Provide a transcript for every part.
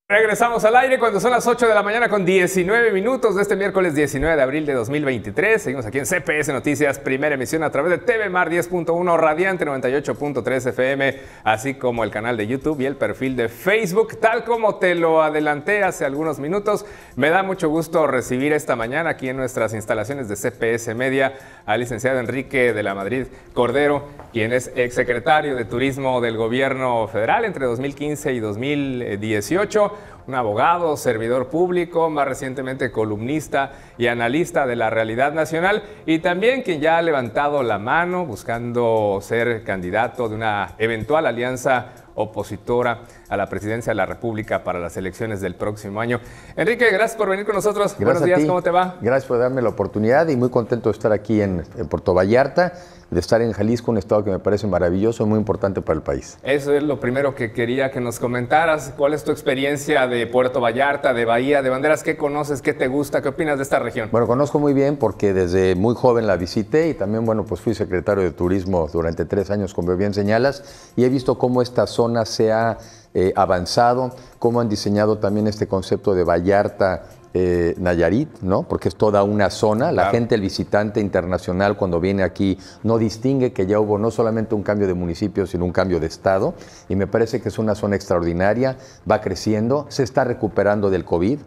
Regresamos al aire cuando son las 8 de la mañana con 19 minutos de este miércoles 19 de abril de 2023. Seguimos aquí en CPS Noticias, primera emisión a través de TV Mar 10.1, Radiante 98.3 FM, así como el canal de YouTube y el perfil de Facebook. Tal como te lo adelanté hace algunos minutos, me da mucho gusto recibir esta mañana aquí en nuestras instalaciones de CPS Media al licenciado Enrique de la Madrid Cordero, quien es exsecretario de Turismo del Gobierno Federal entre 2015 y 2018. Un abogado, servidor público, más recientemente columnista y analista de la realidad nacional, y también quien ya ha levantado la mano buscando ser candidato de una eventual alianza opositora a la presidencia de la República para las elecciones del próximo año. Enrique, gracias por venir con nosotros. Gracias. Buenos días, ¿cómo te va? Gracias por darme la oportunidad y muy contento de estar aquí en Puerto Vallarta, de estar en Jalisco, un estado que me parece maravilloso y muy importante para el país. Eso es lo primero que quería que nos comentaras. ¿Cuál es tu experiencia de Puerto Vallarta, de Bahía de Banderas? ¿Qué conoces? ¿Qué te gusta? ¿Qué opinas de esta región? Bueno, conozco muy bien porque desde muy joven la visité y también, bueno, pues fui secretario de Turismo durante 3 años, como bien señalas, y he visto cómo esta zona se ha avanzado, cómo han diseñado también este concepto de Vallarta, Nayarit, ¿no? Porque es toda una zona. La gente, el visitante internacional, cuando viene aquí, no distingue que ya hubo no solamente un cambio de municipio, sino un cambio de estado. Y me parece que es una zona extraordinaria, va creciendo, se está recuperando del COVID.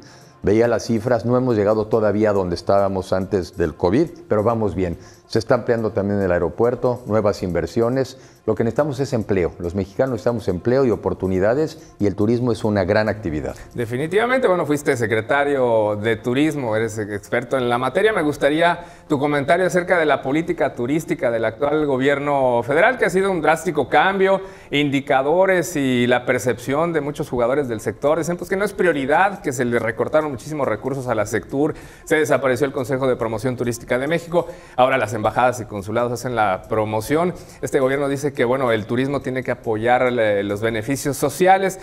Veía las cifras, no hemos llegado todavía a donde estábamos antes del COVID, pero vamos bien. Se está ampliando también el aeropuerto, nuevas inversiones. Lo que necesitamos es empleo. Los mexicanos necesitamos empleo y oportunidades, y el turismo es una gran actividad. Definitivamente, bueno, fuiste secretario de Turismo, eres experto en la materia. Me gustaría tu comentario acerca de la política turística del actual gobierno federal, que ha sido un drástico cambio, indicadores y la percepción de muchos jugadores del sector. Dicen pues que no es prioridad, que se le recortaron muchísimos recursos a la Sectur, se desapareció el Consejo de Promoción Turística de México, ahora las embajadas y consulados hacen la promoción. Este gobierno dice que, bueno, el turismo tiene que apoyar los beneficios sociales.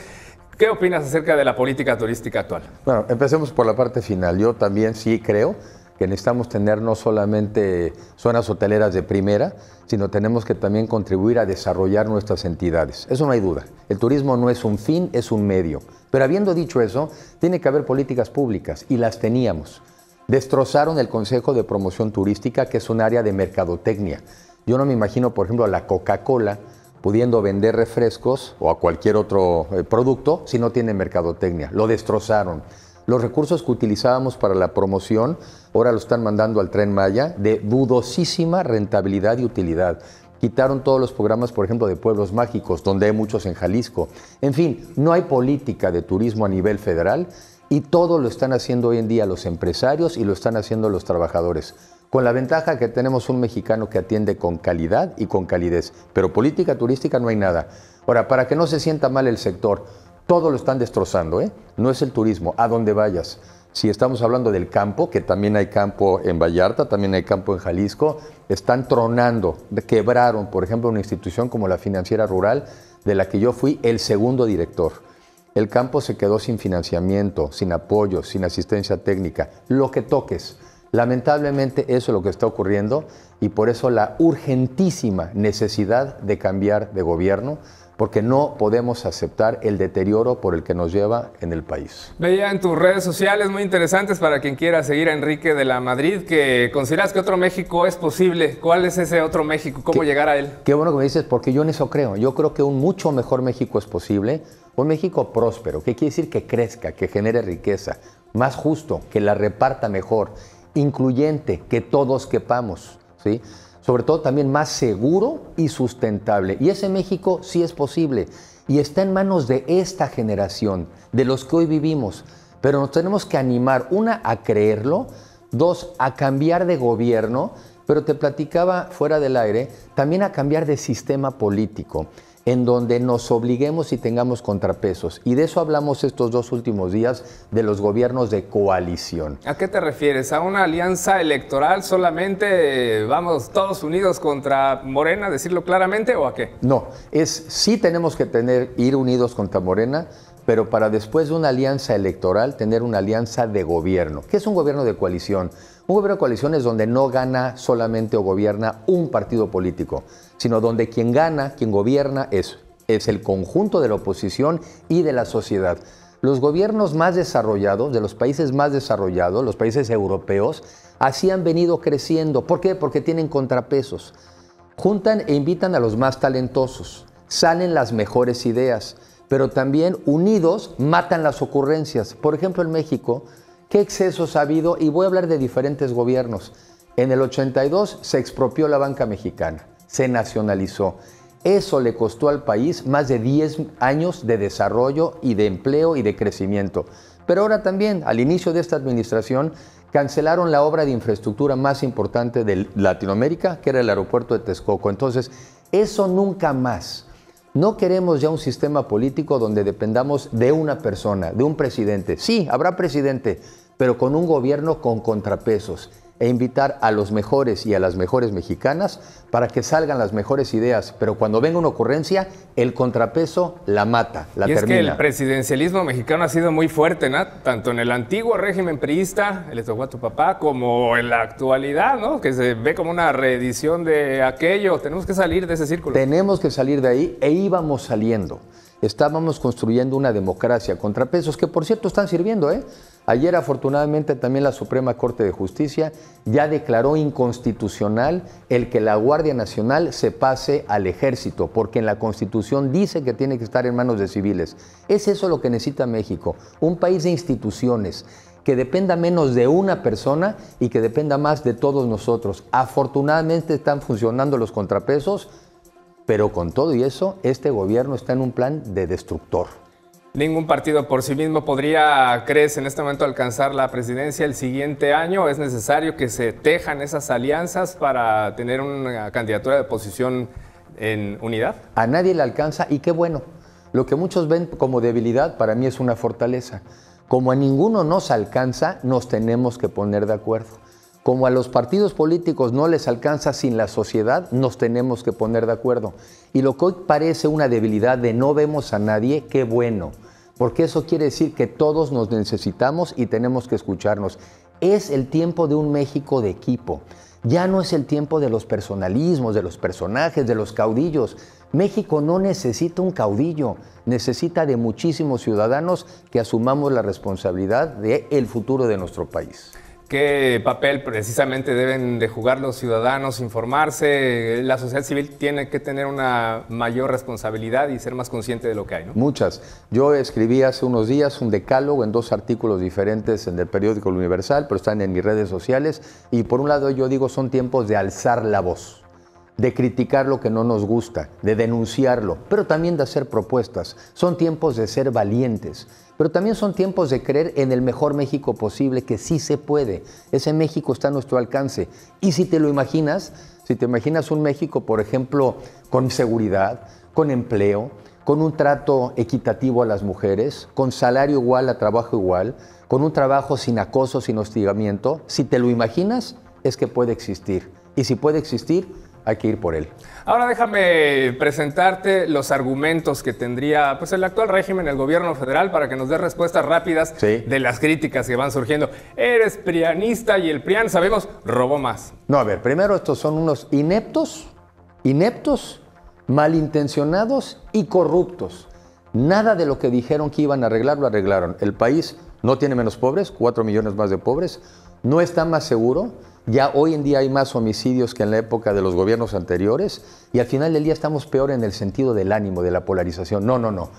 ¿Qué opinas acerca de la política turística actual? Bueno, empecemos por la parte final. Yo también sí creo que necesitamos tener no solamente zonas hoteleras de primera, sino tenemos que también contribuir a desarrollar nuestras entidades. Eso no hay duda. El turismo no es un fin, es un medio. Pero habiendo dicho eso, tiene que haber políticas públicas, y las teníamos. Destrozaron el Consejo de Promoción Turística, que es un área de mercadotecnia. Yo no me imagino, por ejemplo, a la Coca-Cola pudiendo vender refrescos o a cualquier otro producto si no tiene mercadotecnia. Lo destrozaron. Los recursos que utilizábamos para la promoción ahora lo están mandando al Tren Maya, de dudosísima rentabilidad y utilidad. Quitaron todos los programas, por ejemplo, de pueblos mágicos, donde hay muchos en Jalisco. En fin, no hay política de turismo a nivel federal, y todo lo están haciendo hoy en día los empresarios y lo están haciendo los trabajadores, con la ventaja que tenemos un mexicano que atiende con calidad y con calidez. Pero política turística no hay nada. Ahora, para que no se sienta mal el sector, todo lo están destrozando, ¿eh? No es el turismo, a donde vayas. Si estamos hablando del campo, que también hay campo en Vallarta, también hay campo en Jalisco, están tronando, quebraron, por ejemplo, una institución como la Financiera Rural, de la que yo fui el segundo director. El campo se quedó sin financiamiento, sin apoyo, sin asistencia técnica, lo que toques. Lamentablemente eso es lo que está ocurriendo, y por eso la urgentísima necesidad de cambiar de gobierno, porque no podemos aceptar el deterioro por el que nos lleva en el país. Veía en tus redes sociales muy interesantes para quien quiera seguir a Enrique de la Madrid, que consideras que otro México es posible. ¿Cuál es ese otro México? ¿Cómo llegar a él? Qué bueno que me dices, porque yo en eso creo. Yo creo que un mucho mejor México es posible. Un México próspero, que quiere decir que crezca, que genere riqueza, más justo, que la reparta mejor, incluyente, que todos quepamos, ¿sí? Sobre todo también más seguro y sustentable. Y ese México sí es posible, y está en manos de esta generación, de los que hoy vivimos. Pero nos tenemos que animar, una, a creerlo, dos, a cambiar de gobierno, pero te platicaba fuera del aire, también a cambiar de sistema político, en donde nos obliguemos y tengamos contrapesos. Y de eso hablamos estos 2 últimos días, de los gobiernos de coalición. ¿A qué te refieres? ¿A una alianza electoral solamente, vamos, todos unidos contra Morena, decirlo claramente, o a qué? No, sí tenemos que ir unidos contra Morena, pero para después de una alianza electoral, tener una alianza de gobierno. ¿Qué es un gobierno de coalición? Un gobierno de coalición es donde no gana solamente o gobierna un partido político, sino donde quien gana, quien gobierna es el conjunto de la oposición y de la sociedad. Los gobiernos más desarrollados, de los países más desarrollados, los países europeos, así han venido creciendo. ¿Por qué? Porque tienen contrapesos. Juntan e invitan a los más talentosos. Salen las mejores ideas, pero también unidos matan las ocurrencias. Por ejemplo, en México, ¿qué excesos ha habido? Y voy a hablar de diferentes gobiernos. En el 82 se expropió la banca mexicana, se nacionalizó. Eso le costó al país más de 10 años de desarrollo y de empleo y de crecimiento. Pero ahora también, al inicio de esta administración, cancelaron la obra de infraestructura más importante de Latinoamérica, que era el aeropuerto de Texcoco. Entonces, eso nunca más. No queremos ya un sistema político donde dependamos de una persona, de un presidente. Sí, habrá presidente, pero con un gobierno con contrapesos. E invitar a los mejores y a las mejores mexicanas para que salgan las mejores ideas. Pero cuando venga una ocurrencia, el contrapeso la mata, la termina. Es que el presidencialismo mexicano ha sido muy fuerte, ¿no? Tanto en el antiguo régimen priista, le tocó a tu papá, como en la actualidad, ¿no? Que se ve como una reedición de aquello. Tenemos que salir de ese círculo. Tenemos que salir de ahí e íbamos saliendo. Estábamos construyendo una democracia, contrapesos que por cierto están sirviendo, ¿eh? Ayer afortunadamente también la Suprema Corte de Justicia ya declaró inconstitucional el que la Guardia Nacional se pase al Ejército, porque en la Constitución dice que tiene que estar en manos de civiles. Es eso lo que necesita México, un país de instituciones, que dependa menos de una persona y que dependa más de todos nosotros. Afortunadamente están funcionando los contrapesos, pero con todo y eso, este gobierno está en un plan de destructor. ¿Ningún partido por sí mismo podría, crees, en este momento alcanzar la presidencia el siguiente año? ¿Es necesario que se tejan esas alianzas para tener una candidatura de oposición en unidad? A nadie le alcanza y qué bueno. Lo que muchos ven como debilidad para mí es una fortaleza. Como a ninguno nos alcanza, nos tenemos que poner de acuerdo. Como a los partidos políticos no les alcanza sin la sociedad, nos tenemos que poner de acuerdo. Y lo que hoy parece una debilidad de no vemos a nadie, qué bueno. Porque eso quiere decir que todos nos necesitamos y tenemos que escucharnos. Es el tiempo de un México de equipo. Ya no es el tiempo de los personalismos, de los personajes, de los caudillos. México no necesita un caudillo, necesita de muchísimos ciudadanos que asumamos la responsabilidad del futuro de nuestro país. ¿Qué papel precisamente deben de jugar los ciudadanos, informarse? La sociedad civil tiene que tener una mayor responsabilidad y ser más consciente de lo que hay, ¿no? Muchas. Yo escribí hace unos días un decálogo en 2 artículos diferentes en el periódico El Universal, pero están en mis redes sociales. Y por un lado yo digo, son tiempos de alzar la voz, de criticar lo que no nos gusta, de denunciarlo, pero también de hacer propuestas. Son tiempos de ser valientes. Pero también son tiempos de creer en el mejor México posible, que sí se puede. Ese México está a nuestro alcance. Y si te lo imaginas, si te imaginas un México, por ejemplo, con seguridad, con empleo, con un trato equitativo a las mujeres, con salario igual a trabajo igual, con un trabajo sin acoso, sin hostigamiento, si te lo imaginas, es que puede existir. Y si puede existir, hay que ir por él. Ahora déjame presentarte los argumentos que tendría el actual régimen, el gobierno federal, para que nos dé respuestas rápidas de las críticas que van surgiendo. Eres prianista y el PRIAN, sabemos, robó más. No, a ver, primero estos son unos ineptos, malintencionados y corruptos. Nada de lo que dijeron que iban a arreglar, lo arreglaron. El país no tiene menos pobres, 4 millones más de pobres, no está más seguro. Ya hoy en día hay más homicidios que en la época de los gobiernos anteriores y al final del día estamos peor en el sentido del ánimo, de la polarización. No.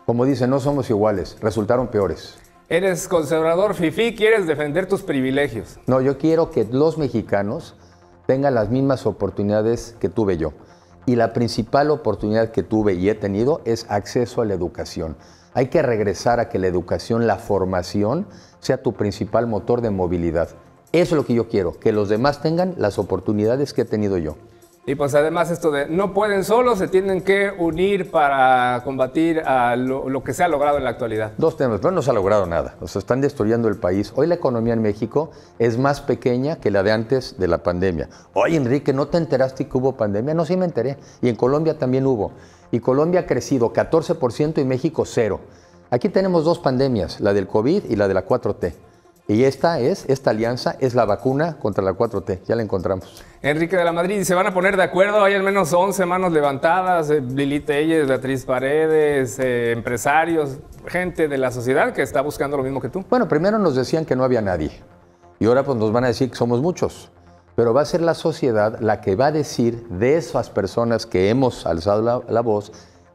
Como dicen, no somos iguales, resultaron peores. Eres conservador fifí, quieres defender tus privilegios. No, yo quiero que los mexicanos tengan las mismas oportunidades que tuve yo. Y la principal oportunidad que tuve y he tenido es acceso a la educación. Hay que regresar a que la educación, la formación, sea tu principal motor de movilidad. Eso es lo que yo quiero, que los demás tengan las oportunidades que he tenido yo. Y pues además esto de no pueden solos, se tienen que unir para combatir a lo que se ha logrado en la actualidad. 2 temas, pero no se ha logrado nada, o sea, están destruyendo el país. Hoy la economía en México es más pequeña que la de antes de la pandemia. Oye, Enrique, ¿no te enteraste que hubo pandemia? No, sí me enteré, y en Colombia también hubo. Y Colombia ha crecido 14% y México 0%. Aquí tenemos 2 pandemias, la del COVID y la de la 4T. Y esta alianza es la vacuna contra la 4T, ya la encontramos. Enrique de la Madrid, ¿se van a poner de acuerdo? Hay al menos 11 manos levantadas, Lili Telles, Beatriz Paredes, empresarios, gente de la sociedad que está buscando lo mismo que tú. Bueno, primero nos decían que no había nadie y ahora pues nos van a decir que somos muchos, pero va a ser la sociedad la que va a decir de esas personas que hemos alzado la voz,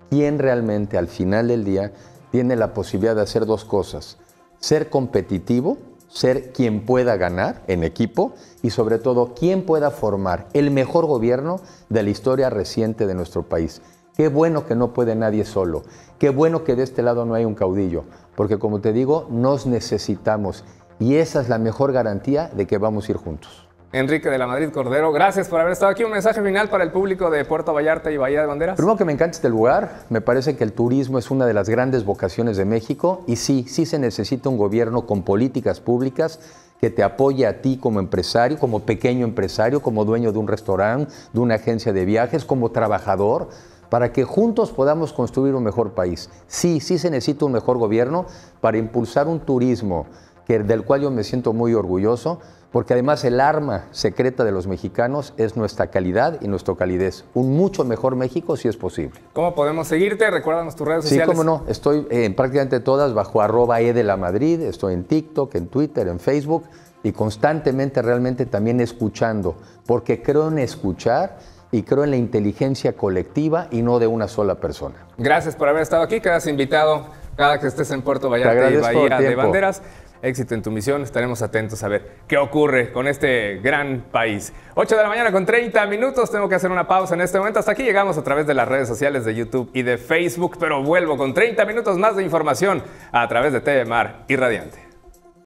quién realmente al final del día tiene la posibilidad de hacer dos cosas: ser competitivo, ser quien pueda ganar en equipo y sobre todo quien pueda formar el mejor gobierno de la historia reciente de nuestro país. Qué bueno que no puede nadie solo, qué bueno que de este lado no hay un caudillo, porque como te digo, nos necesitamos y esa es la mejor garantía de que vamos a ir juntos. Enrique de la Madrid Cordero, gracias por haber estado aquí. Un mensaje final para el público de Puerto Vallarta y Bahía de Banderas. Primero, que me encanta este lugar. Me parece que el turismo es una de las grandes vocaciones de México y sí se necesita un gobierno con políticas públicas que te apoye a ti como empresario, como pequeño empresario, como dueño de un restaurante, de una agencia de viajes, como trabajador, para que juntos podamos construir un mejor país. Sí se necesita un mejor gobierno para impulsar un turismo del cual yo me siento muy orgulloso, porque además el arma secreta de los mexicanos es nuestra calidad y nuestra calidez. Un mucho mejor México si es posible. ¿Cómo podemos seguirte? Recuérdanos tus redes sociales. Sí, cómo no. Estoy en prácticamente todas bajo @edelamadrid. Estoy en TikTok, en Twitter, en Facebook y constantemente realmente también escuchando, porque creo en escuchar y creo en la inteligencia colectiva y no de una sola persona. Gracias por haber estado aquí. Quedas invitado cada que estés en Puerto Vallarta y Bahía de Banderas. Éxito en tu misión, estaremos atentos a ver qué ocurre con este gran país. 8 de la mañana con 30 minutos, tengo que hacer una pausa en este momento. Hasta aquí llegamos a través de las redes sociales de YouTube y de Facebook, pero vuelvo con 30 minutos más de información a través de TV Mar y Radiante.